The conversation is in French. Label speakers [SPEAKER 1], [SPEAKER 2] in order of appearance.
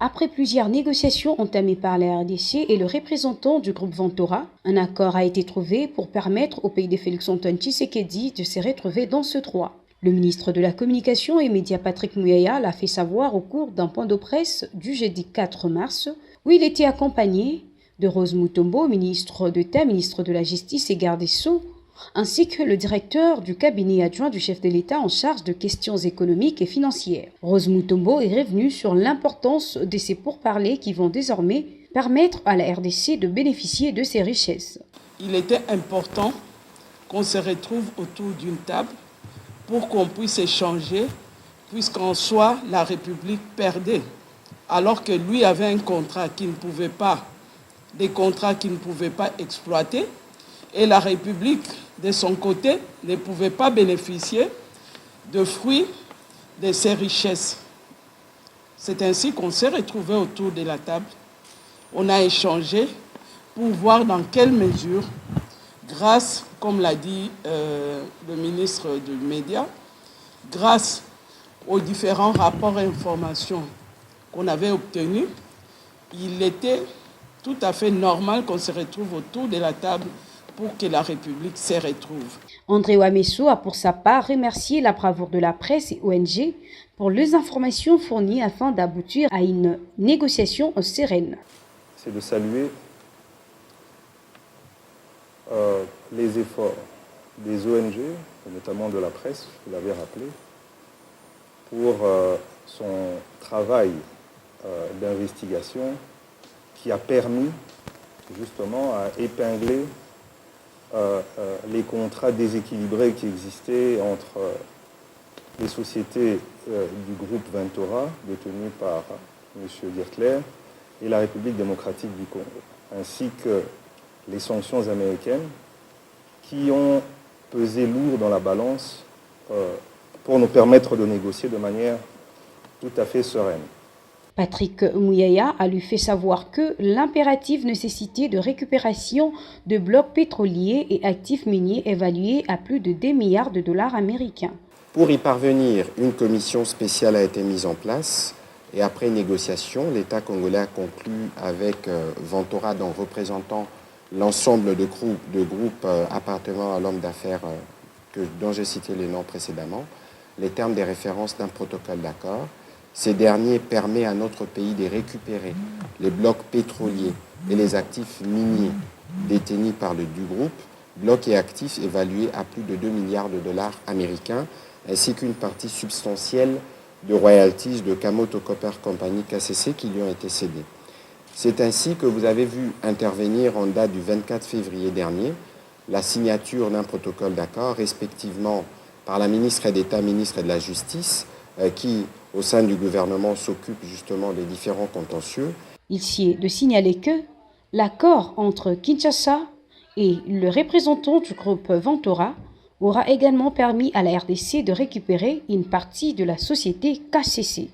[SPEAKER 1] Après plusieurs négociations entamées par la RDC et le représentant du groupe Ventura, un accord a été trouvé pour permettre au pays de Félix-Antoine Tshisekedi de se retrouver dans ce droit. Le ministre de la Communication et Médias Patrick Muyaya l'a fait savoir au cours d'un point de presse du jeudi 4 mars, où il était accompagné de Rose Mutombo, ministre d'État, ministre de la Justice et garde des Sceaux, ainsi que le directeur du cabinet adjoint du chef de l'État en charge de questions économiques et financières. Rose Mutombo est revenue sur l'importance de ces pourparlers qui vont désormais permettre à la RDC de bénéficier de ses richesses.
[SPEAKER 2] Il était important qu'on se retrouve autour d'une table pour qu'on puisse échanger, puisqu'en soi, la République perdait, alors que lui avait un contrat qui ne pouvait pas, des contrats qu'il ne pouvait pas exploiter, et la République, de son côté, ne pouvait pas bénéficier de fruits de ses richesses. C'est ainsi qu'on s'est retrouvés autour de la table. On a échangé pour voir dans quelle mesure, grâce, comme l'a dit le ministre du Média, grâce aux différents rapports et informations qu'on avait obtenus, il était tout à fait normal qu'on se retrouve autour de la table pour que la République se retrouve.
[SPEAKER 1] André Ouamesso a pour sa part remercié la bravoure de la presse et ONG pour les informations fournies afin d'aboutir à une négociation sereine.
[SPEAKER 3] C'est de saluer les efforts des ONG, notamment de la presse, vous l'avez rappelé, pour son travail d'investigation qui a permis justement à épingler les contrats déséquilibrés qui existaient entre les sociétés du groupe Ventura, détenues par M. Dirkler, et la République démocratique du Congo, ainsi que les sanctions américaines qui ont pesé lourd dans la balance pour nous permettre de négocier de manière tout à fait sereine.
[SPEAKER 1] Patrick Muyaya a lui fait savoir que l'impérative nécessité de récupération de blocs pétroliers et actifs miniers évalués à plus de 2 milliards de dollars américains.
[SPEAKER 4] Pour y parvenir, une commission spéciale a été mise en place et après négociation, l'État congolais a conclu avec Ventura, dont représentant l'ensemble de groupes appartenant à l'homme d'affaires dont j'ai cité les noms précédemment, les termes des références d'un protocole d'accord. Ces derniers permettent à notre pays de récupérer les blocs pétroliers et les actifs miniers détenus par le du groupe, blocs et actifs évalués à plus de 2 milliards de dollars américains, ainsi qu'une partie substantielle de royalties de Kamoto Copper Company KCC qui lui ont été cédées. C'est ainsi que vous avez vu intervenir en date du 24 février dernier la signature d'un protocole d'accord, respectivement par la ministre d'État, ministre de la Justice, qui, au sein du gouvernement, s'occupe justement des différents contentieux.
[SPEAKER 1] Il sied de signaler que l'accord entre Kinshasa et le représentant du groupe Ventura aura également permis à la RDC de récupérer une partie de la société KCC.